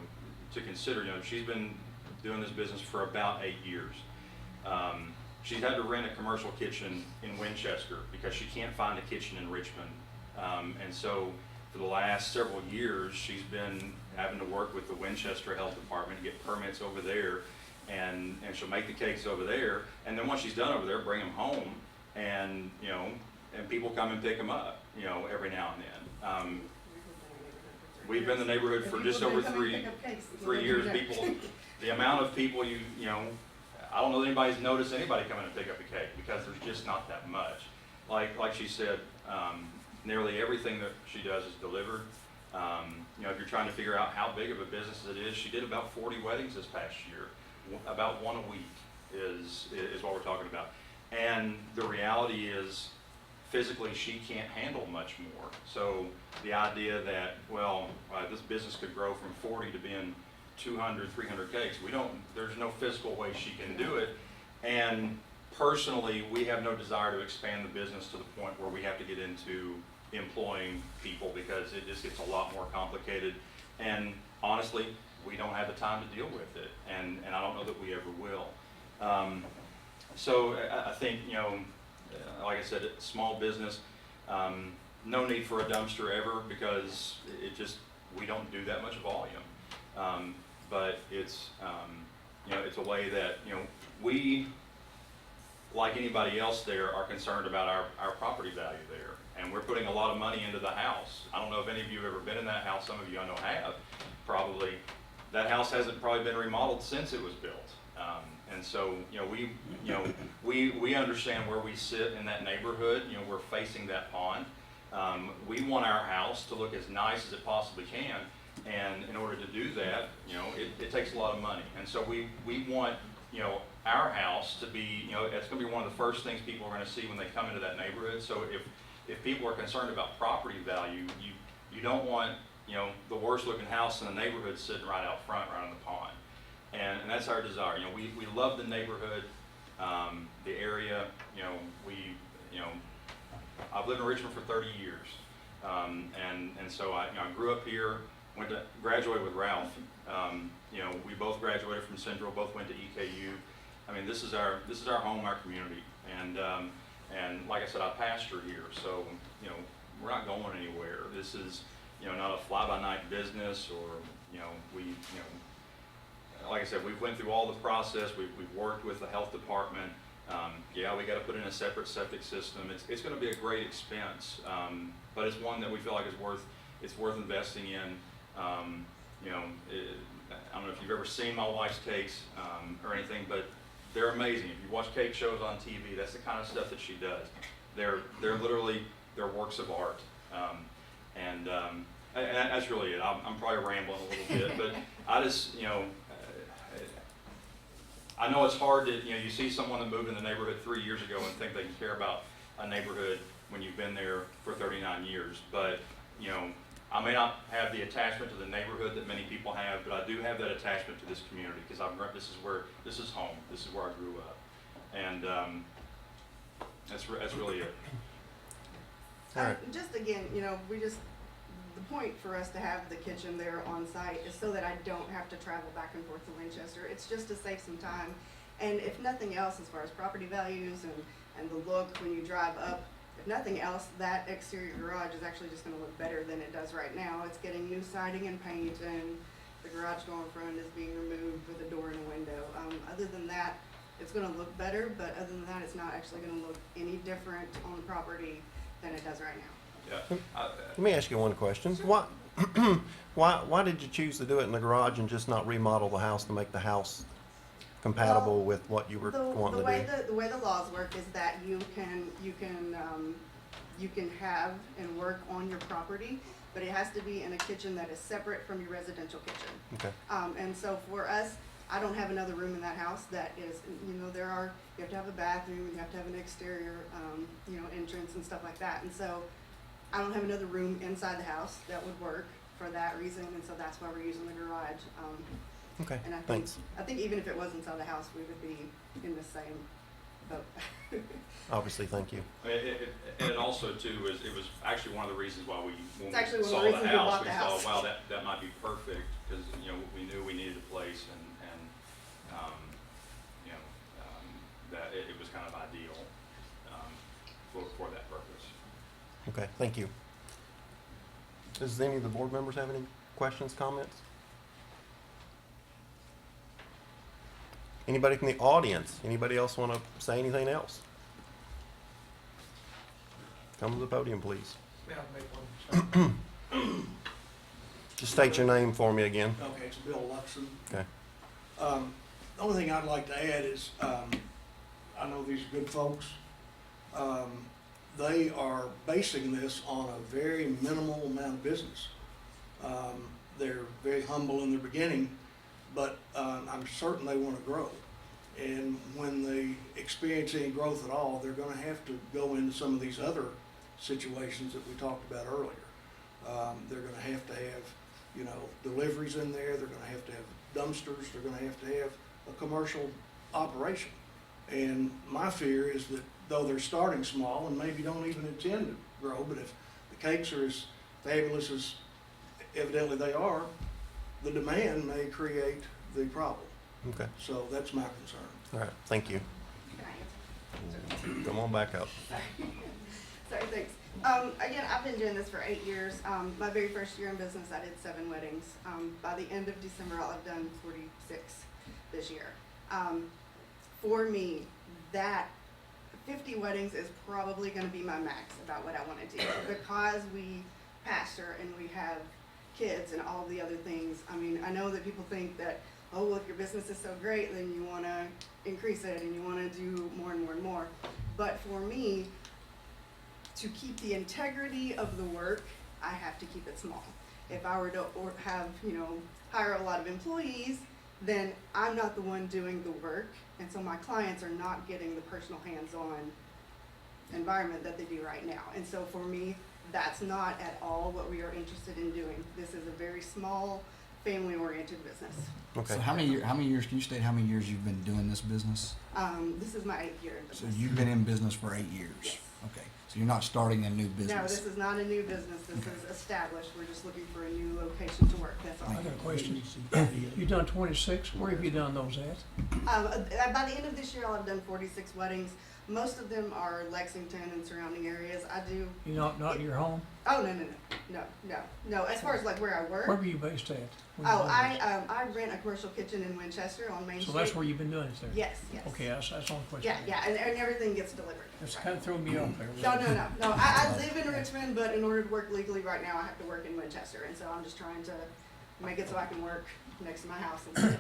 Speaker 15: to consider, you know, she's been doing this business for about 8 years. She's had to rent a commercial kitchen in Winchester because she can't find a kitchen in Richmond. And so for the last several years, she's been having to work with the Winchester Health Department to get permits over there, and she'll make the cakes over there. And then once she's done over there, bring them home, and, you know, and people come and pick them up, you know, every now and then. We've been in the neighborhood for just over 3 years. People, the amount of people you know, I don't know that anybody's noticed anybody coming to pick up a cake because there's just not that much. Like she said, nearly everything that she does is delivered. You know, if you're trying to figure out how big of a business it is, she did about 40 weddings this past year. About 1 a week is what we're talking about. And the reality is physically she can't handle much more. So the idea that, well, this business could grow from 40 to being 200, 300 cakes, there's no physical way she can do it. And personally, we have no desire to expand the business to the point where we have to get into employing people, because it just gets a lot more complicated. And honestly, we don't have the time to deal with it, and I don't know that we ever will. So I think, like I said, small business, no need for a dumpster ever, because we don't do that much volume. But it's a way that, we, like anybody else there, are concerned about our property value there. And we're putting a lot of money into the house. I don't know if any of you have ever been in that house. Some of you I know have, probably. That house hasn't probably been remodeled since it was built. And so, we understand where we sit in that neighborhood. We're facing that pond. We want our house to look as nice as it possibly can. And in order to do that, it takes a lot of money. And so we want, our house to be, it's gonna be one of the first things people are gonna see when they come into that neighborhood. So if people are concerned about property value, you don't want, the worst looking house in the neighborhood sitting right out front, right on the pond. And that's our desire. We love the neighborhood, the area. I've lived in Richmond for 30 years. And so I grew up here, graduated with Ralph. We both graduated from Central, both went to EKU. I mean, this is our home, our community. And like I said, I pastor here, so, we're not going anywhere. This is, not a fly-by-night business, or, like I said, we've went through all the process. We've worked with the health department. Yeah, we got to put in a separate septic system. It's going to be a great expense, but it's one that we feel like it's worth investing in. I don't know if you've ever seen my wife's cakes or anything, but they're amazing. If you watch cake shows on TV, that's the kind of stuff that she does. They're literally, they're works of art. And that's really it. I'm probably rambling a little bit, but I just, I know it's hard to, you see someone that moved in the neighborhood 3 years ago and think they can care about a neighborhood when you've been there for 39 years. But, I may not have the attachment to the neighborhood that many people have, but I do have that attachment to this community, because this is home. This is where I grew up. And that's really it.
Speaker 4: All right.
Speaker 2: Just again, the point for us to have the kitchen there on site is so that I don't have to travel back and forth to Winchester. It's just to save some time. And if nothing else, as far as property values and the look when you drive up, if nothing else, that exterior garage is actually just gonna look better than it does right now. It's getting new siding and paint, and the garage door in front is being removed with a door and a window. Other than that, it's gonna look better, but other than that, it's not actually gonna look any different on the property than it does right now.
Speaker 15: Yeah.
Speaker 4: Let me ask you one question. Why did you choose to do it in the garage and just not remodel the house to make the house compatible with what you were wanting to do?
Speaker 2: The way the laws work is that you can have and work on your property, but it has to be in a kitchen that is separate from your residential kitchen.
Speaker 4: Okay.
Speaker 2: And so for us, I don't have another room in that house that is, you have to have a bathroom, you have to have an exterior, entrance and stuff like that. And so I don't have another room inside the house that would work for that reason, and so that's why we're using the garage.
Speaker 4: Okay,
Speaker 2: And
Speaker 4: thanks.
Speaker 2: I think even if it was inside the house, we would be in the same boat.
Speaker 4: Obviously, thank you.
Speaker 15: And it also too it was actually one of the reasons why when we
Speaker 2: Actually,
Speaker 15: saw
Speaker 2: one of the
Speaker 15: the
Speaker 2: reasons we
Speaker 15: house,
Speaker 2: bought
Speaker 15: we
Speaker 2: the
Speaker 15: thought,
Speaker 2: house.
Speaker 15: wow, that might be perfect, because we knew we needed a place, and that it was kind of ideal for that purpose.
Speaker 4: Okay, thank you. Does any of the board members have any questions, comments? Anybody from the audience? Anybody else want to say anything else? Come to the podium, please.
Speaker 7: May I make one?
Speaker 4: Just state your name for me again.
Speaker 7: Okay, it's Bill Luxon.
Speaker 4: Okay.
Speaker 7: The only thing I'd like to add is, I know these are good folks. They are basing this on a very minimal amount of business. They're very humble in the beginning, but I'm certain they want to grow. And when they experience any growth at all, they're going to have to go into some of these other situations that we talked about earlier. They're gonna have to have, you know, deliveries in there, they're gonna have to have dumpsters, they're gonna have to have a commercial operation. And my fear is that though they're starting small and maybe don't even intend to grow, but if the cakes are as fabulous as evidently they are, the demand may create the problem.
Speaker 4: Okay,
Speaker 7: So that's my concern.
Speaker 4: all right, thank you.
Speaker 2: Can I answer?
Speaker 4: Come on back up.
Speaker 2: Sorry, thanks. Again, I've been doing this for 8 years. My very first year in business, I did 7 weddings. By the end of December, I'll have done 46 this year. For me, that 50 weddings is probably gonna be my max about what I wanna do. Because we pastor and we have kids and all the other things, I mean, I know that people think that, oh, well, if your business is so great, then you wanna increase it and you wanna do more and more and more. But for me, to keep the integrity of the work, I have to keep it small. If I were to have, you know, hire a lot of employees, then I'm not the one doing the work, and so my clients are not getting the personal hands-on environment that they do right now. And so for me, that's not at all what we are interested in doing. This is a very small, family-oriented business.
Speaker 4: Okay.
Speaker 5: So how many years, can you state how many years you've been doing this business?
Speaker 2: This is my 8th year in
Speaker 5: So
Speaker 2: business.
Speaker 5: you've been in business for 8 years?
Speaker 2: Yes.
Speaker 5: Okay, so you're not starting a new business?
Speaker 2: No, this is not a new business. This
Speaker 5: Okay.
Speaker 2: is established. We're just looking for a new location to work. That's all.
Speaker 11: I got a question. You done 26? Where have you done those at?
Speaker 2: By the end of this year, I'll have done 46 weddings. Most of them are Lexington and surrounding areas. I do.
Speaker 11: You not in your home?
Speaker 2: Oh, no. As far as like where I work.
Speaker 11: Where were you based at? Where you
Speaker 2: Oh,
Speaker 11: lived?
Speaker 2: I rent a commercial kitchen in Winchester on Main Street.
Speaker 11: So that's where you've been doing it there?
Speaker 2: Yes, yes.
Speaker 11: Okay, that's the only question.
Speaker 2: Yeah, and everything gets delivered.
Speaker 11: It's kind of throwing me off there.
Speaker 2: No. I live in Richmond, but in order to work legally right now, I have to work in Winchester, and so I'm just trying to make it so I can work next to my house instead.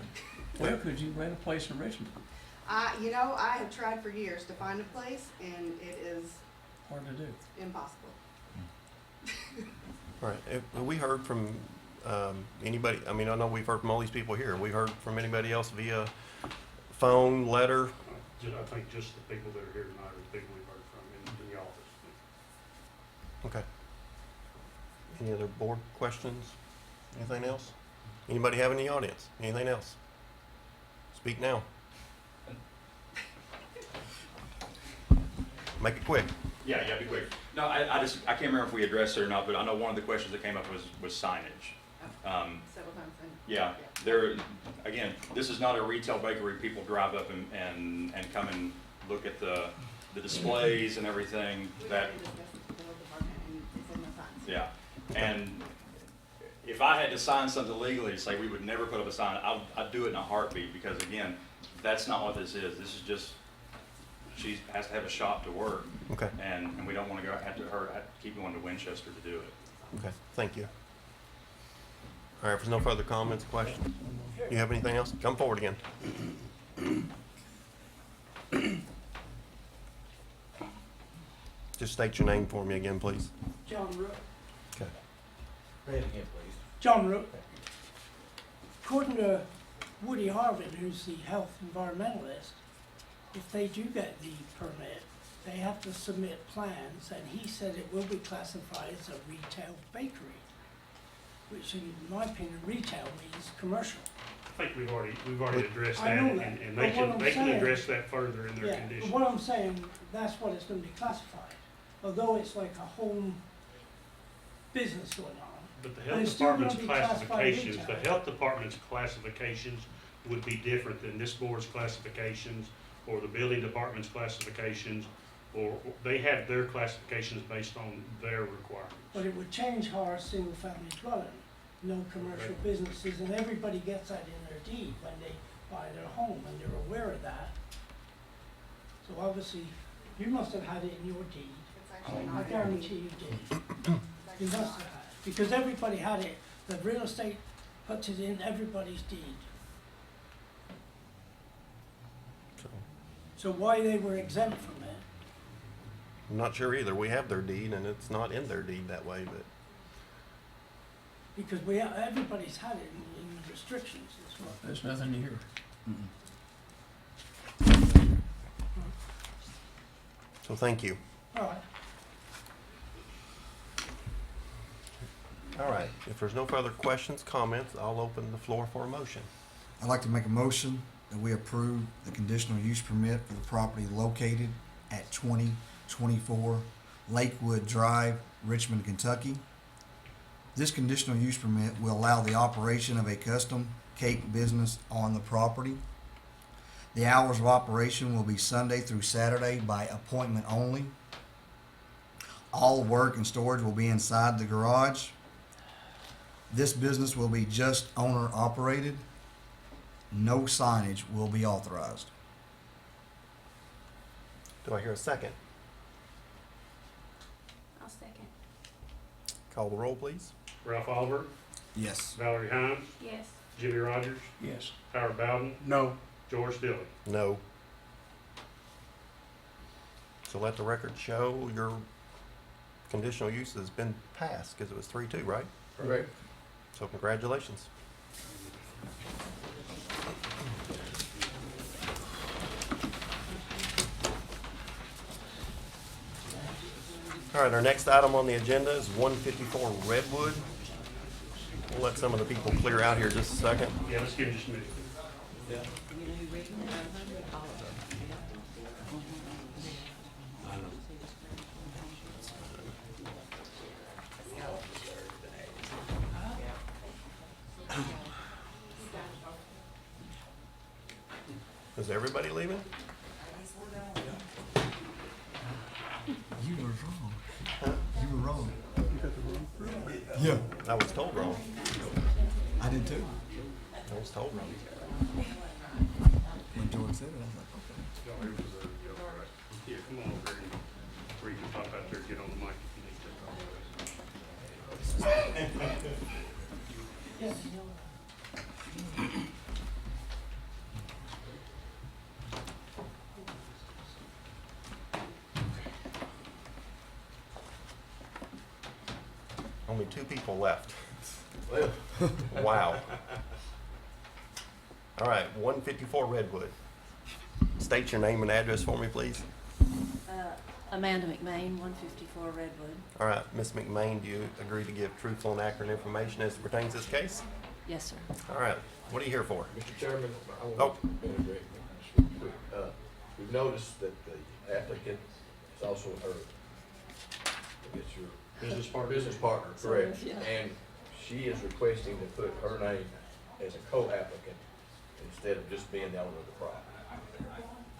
Speaker 11: Well, could you rent a place in Richmond?
Speaker 2: I have tried for years to find a place, and it is
Speaker 11: Hard to do.
Speaker 2: impossible.
Speaker 4: All right, have we heard from anybody, I mean, I know we've heard from all these people here. We heard from anybody else via phone, letter?
Speaker 10: I think just the people that are here tonight are the people we've heard from in the office.
Speaker 4: Okay. Any other board questions? Anything else? Anybody have in the audience? Anything else? Speak now. Make it quick.
Speaker 15: Yeah, be quick. No, I can't remember if we addressed it or not, but I know one of the questions that came up was signage.
Speaker 2: Several times.
Speaker 15: Yeah, again, this is not a retail bakery. People drive up and come and look at the displays and everything that, yeah. And if I had to sign something legally, say we would never put up a sign, I'd do it in a heartbeat, because again, that's not what this is. This is just, she has to have a shop to work.
Speaker 4: Okay.
Speaker 15: And we don't want to have to keep going to Winchester to do it.
Speaker 4: Okay, thank you. All right, if there's no further comments, questions, you have anything else? Come forward again. Just state your name for me again, please.
Speaker 8: John Rook.
Speaker 4: Okay.
Speaker 12: Say it again, please.
Speaker 8: John Rook. According to Woody Harvin, who's the health environmentalist, if they do get the permit, they have to submit plans, and he said it will be classified as a retail bakery, which in my opinion, retail means commercial.
Speaker 10: I think we've already addressed
Speaker 8: I
Speaker 10: that,
Speaker 8: know
Speaker 10: and
Speaker 8: that,
Speaker 10: and
Speaker 8: but
Speaker 10: they
Speaker 8: what
Speaker 10: can,
Speaker 8: I'm
Speaker 10: they can
Speaker 8: saying-
Speaker 10: address that further in their
Speaker 8: Yeah,
Speaker 10: conditions.
Speaker 8: but what I'm saying, that's what it's gonna be classified, although it's like a home business going on.
Speaker 10: But the
Speaker 8: But
Speaker 10: health
Speaker 8: it's still gonna
Speaker 10: department's
Speaker 8: be classified
Speaker 10: classifications, the
Speaker 8: retail.
Speaker 10: health department's classifications would be different than this board's classifications, or the building department's classifications, or they have their classifications based on their requirements.
Speaker 8: But it would change our single-family dwelling, no commercial businesses, and everybody gets that in their deed when they buy their home, and they're aware of that. So obviously, you must have had it in your deed.
Speaker 2: It's actually
Speaker 8: I
Speaker 2: not.
Speaker 8: guarantee you did. You must have had it, because everybody had it, the real estate puts it in everybody's deed.
Speaker 4: So,
Speaker 8: So why they were exempt from it?
Speaker 4: I'm not sure either. We have their deed, and it's not in their deed that way, but
Speaker 8: Because everybody's had it in the restrictions as well.
Speaker 11: There's nothing here.
Speaker 4: so thank you.
Speaker 8: All right.
Speaker 4: All right, if there's no further questions, comments, I'll open the floor for a motion.
Speaker 5: I'd like to make a motion that we approve the conditional use permit for the property located at 2024 Lakewood Drive, Richmond, Kentucky. This conditional use permit will allow the operation of a custom cake business on the property. The hours of operation will be Sunday through Saturday by appointment only. All work and storage will be inside the garage. This business will be just owner operated. No signage will be authorized.
Speaker 4: Do I hear a second?
Speaker 3: I'll second.
Speaker 4: Call the roll, please.
Speaker 10: Ralph Oliver,
Speaker 5: Yes.
Speaker 10: Valerie Hines,
Speaker 3: Yes.
Speaker 10: Jimmy Rogers,
Speaker 1: Yes.
Speaker 10: Howard Bowden,
Speaker 1: No.
Speaker 10: George Dillon.
Speaker 4: No. So let the record show your conditional use has been passed, because it was 3-2, right?
Speaker 12: Correct.
Speaker 4: So congratulations. All right, our next item on the agenda is 154 Redwood. We'll let some of the people clear out here just a second.
Speaker 10: Yeah, let's give him just a minute.
Speaker 4: Is everybody leaving?
Speaker 5: You were wrong. You were wrong. Yeah,
Speaker 4: I was told wrong.
Speaker 5: I did too.
Speaker 4: I was told wrong.
Speaker 5: When George said it, I was like, okay.
Speaker 10: Yeah, come on over here, or you can pop out there and get on the mic if you need to.
Speaker 4: Only 2 people left.
Speaker 12: Well,
Speaker 4: Wow. All right, 154 Redwood. State your name and address for me, please.
Speaker 16: Amanda McMain, 154 Redwood.
Speaker 4: All right, Ms. McMain, do you agree to give truthful and accurate information as it pertains to this case?
Speaker 16: Yes, sir.
Speaker 4: All right, what are you here for?
Speaker 12: Mr. Chairman, I
Speaker 4: Oh.
Speaker 12: want to interject real quick. We've noticed that the applicant is also it's your
Speaker 10: Business partner.
Speaker 12: business partner, correct?
Speaker 16: Sort of, yeah.
Speaker 12: And she is requesting to put her name as a co-applicant instead of just being the owner of the property,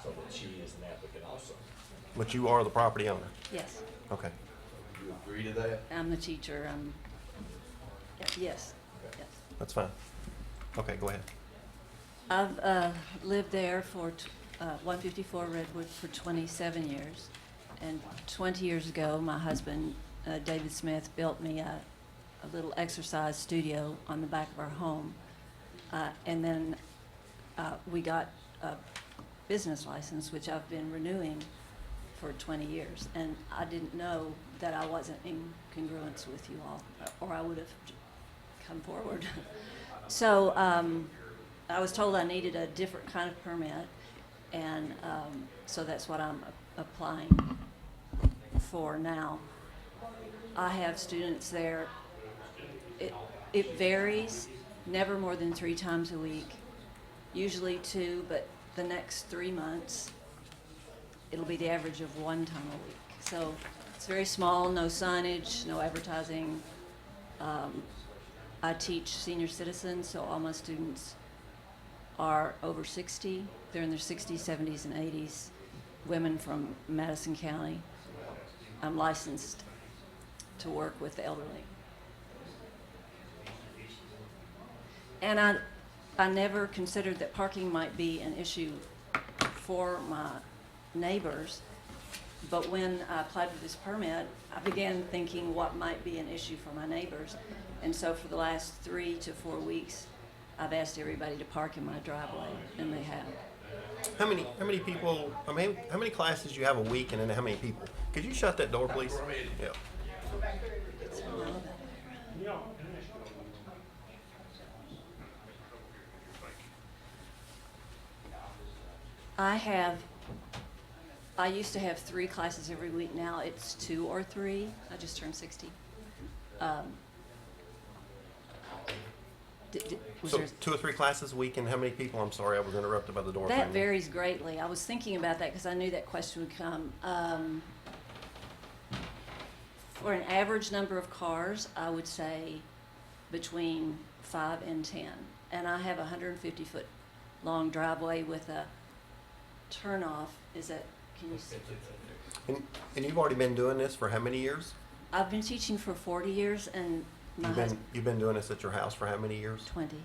Speaker 12: so that she is an applicant also.
Speaker 4: But you are the property owner.
Speaker 16: Yes.
Speaker 4: Okay.
Speaker 12: Do you agree to that?
Speaker 16: I'm the teacher. Yes.
Speaker 12: Okay.
Speaker 16: Yes.
Speaker 4: That's fine. Okay, go ahead.
Speaker 16: I've lived there for 154 Redwood for 27 years. And 20 years ago, my husband, David Smith, built me a little exercise studio on the back of our home. And then we got a business license, which I've been renewing for 20 years. And I didn't know that I wasn't in congruence with you all, or I would have come forward. So I was told I needed a different kind of permit, and so that's what I'm applying for now. I have students there. It varies, never more than 3 times a week, usually 2, but the next 3 months, it'll be the average of 1 time a week. So it's very small, no signage, no advertising. I teach senior citizens, so all my students are over 60. They're in their 60s, 70s, and 80s, women from Madison County. I'm licensed to work with the elderly. And I never considered that parking might be an issue for my neighbors, but when I applied for this permit, I began thinking what might be an issue for my neighbors. And so for the last 3 to 4 weeks, I've asked everybody to park in my driveway, and they have.
Speaker 4: How many people, I mean, how many classes do you have a week, and then how many people? Could you shut that door, please? Yeah.
Speaker 16: It's a little bit there. I used to have 3 classes every week. Now it's 2 or 3. I just turned 60. Was
Speaker 4: So
Speaker 16: there?
Speaker 4: 2 or 3 classes a week, and how many people? I'm sorry, I was interrupted by the door.
Speaker 16: That
Speaker 4: frame.
Speaker 16: varies greatly. I was thinking about that because I knew that question would come. For an average number of cars, I would say between 5 and 10. And I have a 150-foot long driveway with a turnoff. Is that, can you see?
Speaker 4: And you've already been doing this for how many years?
Speaker 16: I've been teaching for 40 years and my husband,
Speaker 4: You've been doing this at your house for how many years
Speaker 16: 20.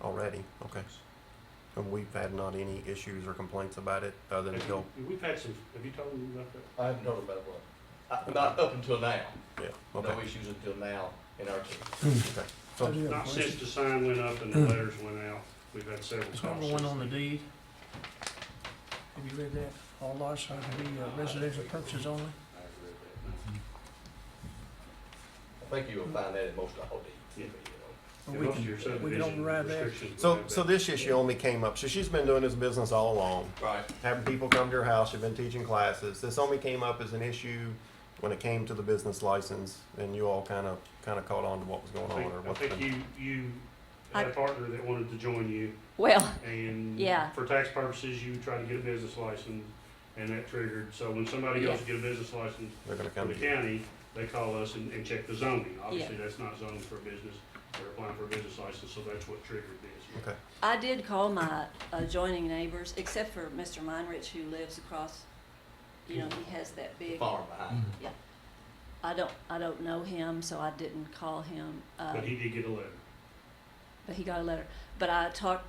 Speaker 4: already? Okay. And we've had not any issues or complaints about it other than until,
Speaker 10: We've had some, have you told them about that?
Speaker 12: I haven't known about what, not up until now.
Speaker 4: yeah,
Speaker 12: No
Speaker 4: okay.
Speaker 12: issues until now in our team.
Speaker 4: Okay.
Speaker 11: I do have a
Speaker 10: Not
Speaker 11: question.
Speaker 10: since the sign went up and the letters went out, we've had several
Speaker 11: It's
Speaker 10: calls.
Speaker 11: not the one on the deed. Have you read that? All lots are to be residential purposes only?
Speaker 12: I think you will find that in most all deeds, you know.
Speaker 11: Or
Speaker 10: And
Speaker 11: we
Speaker 10: most of
Speaker 11: can-
Speaker 10: your
Speaker 11: we can
Speaker 10: subdivision
Speaker 11: override that.
Speaker 10: restrictions would
Speaker 4: So,
Speaker 10: have
Speaker 4: so
Speaker 10: that.
Speaker 4: this issue only came up, so she's been doing this business all along,
Speaker 12: Right.
Speaker 4: having people come to her house, she's been teaching classes. This only came up as an issue when it came to the business license, and you all kind of caught on to what was going on, or
Speaker 10: I
Speaker 4: what's
Speaker 10: think
Speaker 4: been.
Speaker 10: you had a partner that wanted to join you,
Speaker 16: Well,
Speaker 10: and
Speaker 16: Yeah.
Speaker 10: for tax purposes, you tried to get a business license, and that triggered, so when somebody goes to get a business license
Speaker 4: They're gonna
Speaker 10: from
Speaker 4: come
Speaker 10: the
Speaker 4: to you.
Speaker 10: county, they call us and check the zoning. Obviously, that's not zoning for a business, they're applying for a business license, so that's what triggered this.
Speaker 4: Okay.
Speaker 16: I did call my adjoining neighbors, except for Mr. Meinrich who lives across, he has that big.
Speaker 12: Farm behind.
Speaker 16: Yeah. I don't know him, so I didn't call him.
Speaker 10: But he did get a letter.
Speaker 16: But he got a letter. But I talked,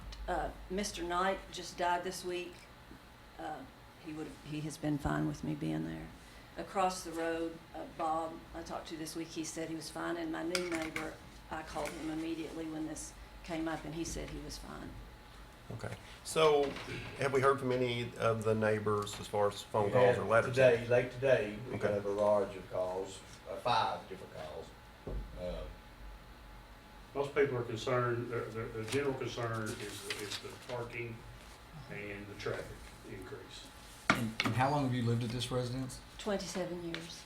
Speaker 16: Mr. Knight just died this week. He has been fine with me being there. Across the road, Bob, I talked to this week, he said he was fine. And my new neighbor, I called him immediately when this came up and he said he was fine.
Speaker 4: Okay. So, have we heard from any of the neighbors as far as phone
Speaker 12: We
Speaker 4: calls
Speaker 12: had
Speaker 4: or letters?
Speaker 12: Today, late today, we
Speaker 4: Okay.
Speaker 12: got a barrage of calls, 5 different calls.
Speaker 10: Most people are concerned, the general concern is the parking and the traffic increase.
Speaker 5: And how long have you lived at this residence?
Speaker 16: 27 years.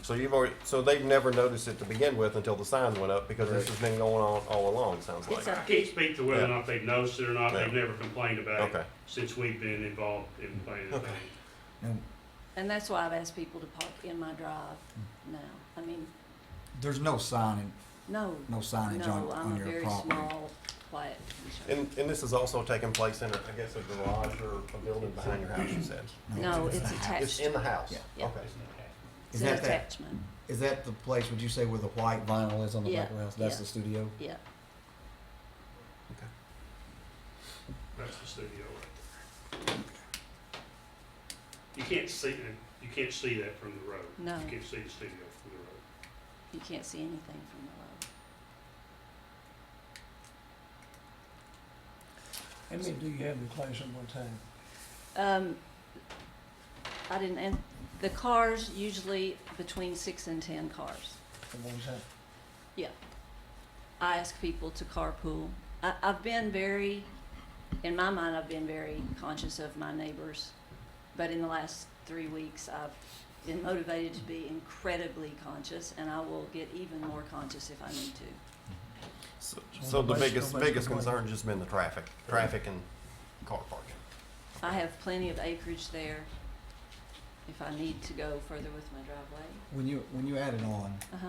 Speaker 4: So so they've never noticed it to begin with until the signs went up, because this has been going on all along, sounds like.
Speaker 16: It's
Speaker 10: I
Speaker 16: a
Speaker 10: can't speak to whether or not they've noticed it or not,
Speaker 4: Yeah.
Speaker 10: they've never complained about it
Speaker 4: Okay.
Speaker 10: since we've been involved in planning the
Speaker 4: Okay.
Speaker 10: thing.
Speaker 5: And
Speaker 16: And that's why I've asked people to park in my drive now. I mean,
Speaker 5: there's no signage
Speaker 16: no.
Speaker 5: signage
Speaker 16: No, I'm
Speaker 5: on
Speaker 16: a
Speaker 5: your
Speaker 16: very
Speaker 5: property.
Speaker 16: small, quiet.
Speaker 4: And this is also taking place in, I guess, a garage or a building behind your house, you said?
Speaker 16: No, it's
Speaker 5: a house.
Speaker 16: attached.
Speaker 4: It's in the house?
Speaker 5: Yeah.
Speaker 16: Yeah.
Speaker 4: Okay.
Speaker 16: It's
Speaker 5: Is
Speaker 16: an
Speaker 5: that that?
Speaker 16: attachment.
Speaker 5: Is that the place, would you say, where the white vinyl is on the
Speaker 16: Yeah,
Speaker 5: back of the house? That's
Speaker 16: yeah.
Speaker 5: the studio?
Speaker 16: Yeah.
Speaker 4: Okay.
Speaker 10: That's the studio right there. You can't see that from the road.
Speaker 16: No.
Speaker 10: You can't see the studio from the road.
Speaker 16: You can't see anything from the
Speaker 11: How many do you have in class at one time?
Speaker 16: road. I didn't, and the cars usually between 6 and 10 cars.
Speaker 11: At one time?
Speaker 16: Yeah. I ask people to carpool. I've been very, in my mind, I've been very conscious of my neighbors. But in the last 3 weeks, I've been motivated to be incredibly conscious, and I will get even more conscious if I need to.
Speaker 4: So the
Speaker 11: nobody's
Speaker 4: biggest
Speaker 11: complaining.
Speaker 4: concern has just been the traffic and car parking.
Speaker 16: I have plenty of acreage there if I need to go further with my driveway.
Speaker 5: When you added on,
Speaker 16: Uh-huh,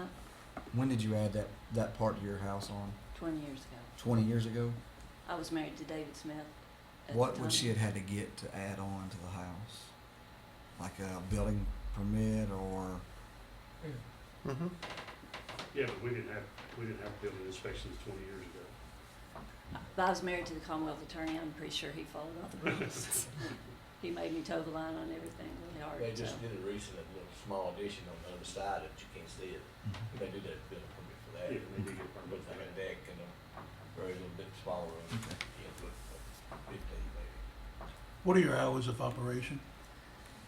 Speaker 5: when did you add that part of your house on?
Speaker 16: 20 years ago.
Speaker 5: 20 years ago?
Speaker 16: I was married to David Smith. at the
Speaker 5: What
Speaker 16: time.
Speaker 5: would she have had to get to add on to the house? Like a building permit or?
Speaker 4: Mm-hmm.
Speaker 10: Yeah, but we didn't have building inspections 20 years ago.
Speaker 16: But I was married to the Commonwealth attorney. I'm pretty sure he followed all the rules. He made me toe the line on everything really hard.
Speaker 12: They
Speaker 16: so.
Speaker 12: just did a recent little small addition on the other side that you can't see it. They do that building permit for that.
Speaker 10: Yeah, they do get a permit
Speaker 12: Looks
Speaker 10: for
Speaker 12: like a
Speaker 10: that.
Speaker 12: deck and a very little bit smaller room. Yeah, look, 15 maybe.
Speaker 1: What are your hours of operation?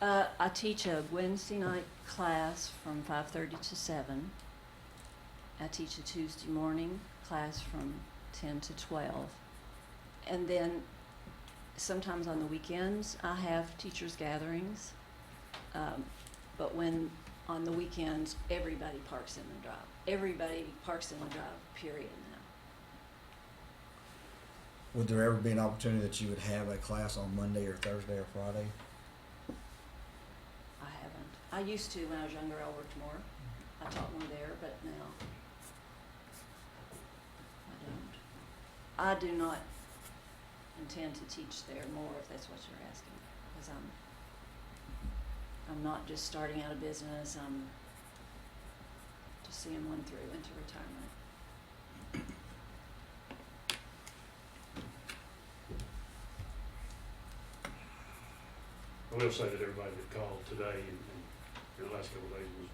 Speaker 16: I teach a Wednesday night class from 5:30 to 7. I teach a Tuesday morning class from 10 to 12. And then sometimes on the weekends, I have teachers' gatherings. But when on the weekends, everybody parks in the drive. Everybody parks in the drive, period now.
Speaker 5: Would there ever be an opportunity that you would have a class on Monday or Thursday or Friday?
Speaker 16: I haven't. I used to when I was younger. I worked more. I taught more there, but now I don't. I do not intend to teach there more, if that's what you're asking, because I'm not just starting out a business. I'm just seeing one through into retirement.
Speaker 10: I will say that everybody that called today and in the last couple of days was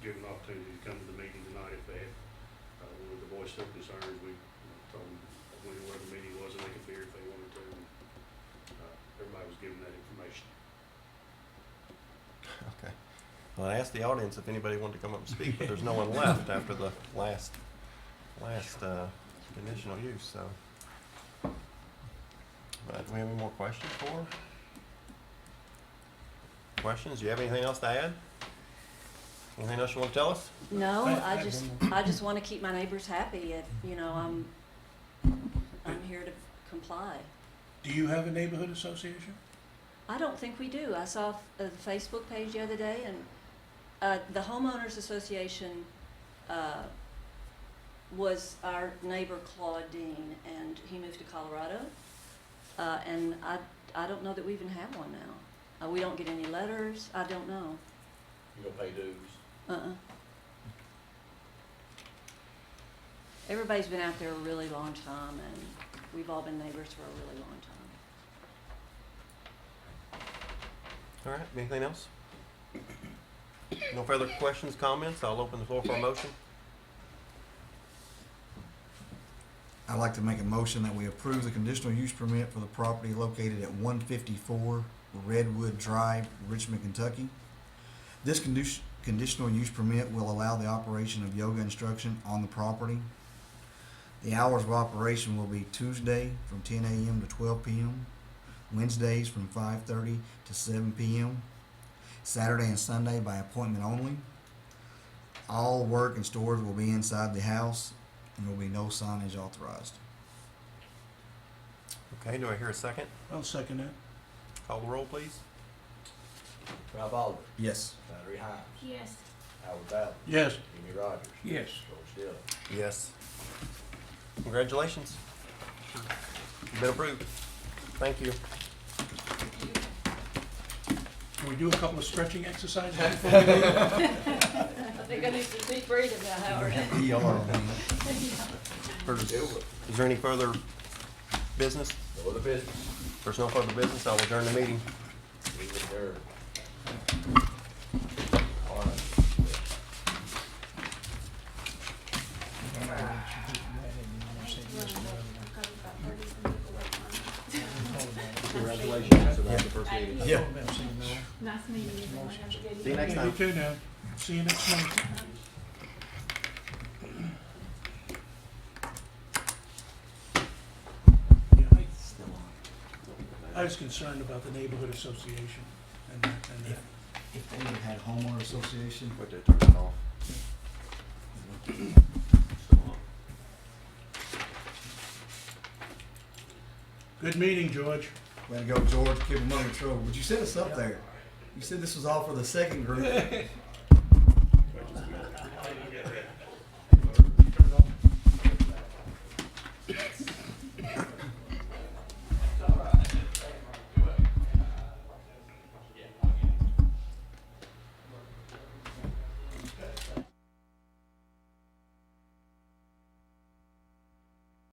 Speaker 10: given an opportunity to come to the meeting tonight if they had, wanted to voice their concerns. We told them where the meeting was and they could be here if they wanted to. And, everybody was given that information.
Speaker 4: Okay. Well, I asked the audience if anybody wanted to come up and speak, but there's no one left after the last conditional use, so. But do we have any more questions for her? Questions? Do you have anything else to add? Anything else you want to tell us?
Speaker 16: No,
Speaker 1: I
Speaker 16: I
Speaker 1: have
Speaker 16: just,
Speaker 1: one more.
Speaker 16: I just want to keep my neighbors happy. If, you know, I'm here to comply.
Speaker 1: Do you have a neighborhood association?
Speaker 16: I don't think we do. I saw the Facebook page the other day, and the homeowners association was our neighbor Claude Dean, and he moved to Colorado. And I don't know that we even have one now. We don't get any letters. I don't know.
Speaker 12: You gonna pay dues?
Speaker 16: Everybody's been out there a really long time, and we've all been neighbors for a really long time.
Speaker 4: All right, anything else? No further questions, comments? I'll open the floor for a motion.
Speaker 5: I'd like to make a motion that we approve the conditional use permit for the property located at 154 Redwood Drive, Richmond, Kentucky. This conditional use permit will allow the operation of yoga instruction on the property. The hours of operation will be Tuesday from 10 a.m. to 12 p.m., Wednesdays from 5:30 to 7 p.m., Saturday and Sunday by appointment only. All work and storage will be inside the house, and there will be no signage authorized.
Speaker 4: Okay, do I hear a second?
Speaker 1: I'll second that.
Speaker 4: Call the roll, please.
Speaker 12: Ralph Alder,
Speaker 5: Yes.
Speaker 12: Valerie Hines,
Speaker 3: Yes.
Speaker 12: Howard Ballard,
Speaker 1: Yes.
Speaker 12: Jimmy Rogers,
Speaker 11: Yes.
Speaker 12: George Dillon.
Speaker 4: Yes. Congratulations. You've been approved. Thank you.
Speaker 1: Can we do a couple of stretching exercises before we leave?
Speaker 16: I think I need some deep breathing now, Howard.
Speaker 4: Is there any further business?
Speaker 12: No other business.
Speaker 4: If there's no further business, I'll adjourn the meeting.
Speaker 12: Leave it there. All right.
Speaker 4: Congratulations. So that's the first meeting.
Speaker 5: Yeah.
Speaker 3: Nice meeting you. Everyone. Have a good
Speaker 4: See you next
Speaker 1: Yeah,
Speaker 4: time.
Speaker 1: you too now. See you next month. Yeah, I was concerned about the neighborhood association and that.
Speaker 5: If they would have had a homeowner association,
Speaker 4: Wait till I turn it off.
Speaker 1: Good meeting, George.
Speaker 5: way to go, George, keep them under control. But you set us up there. You said this was all for the second group.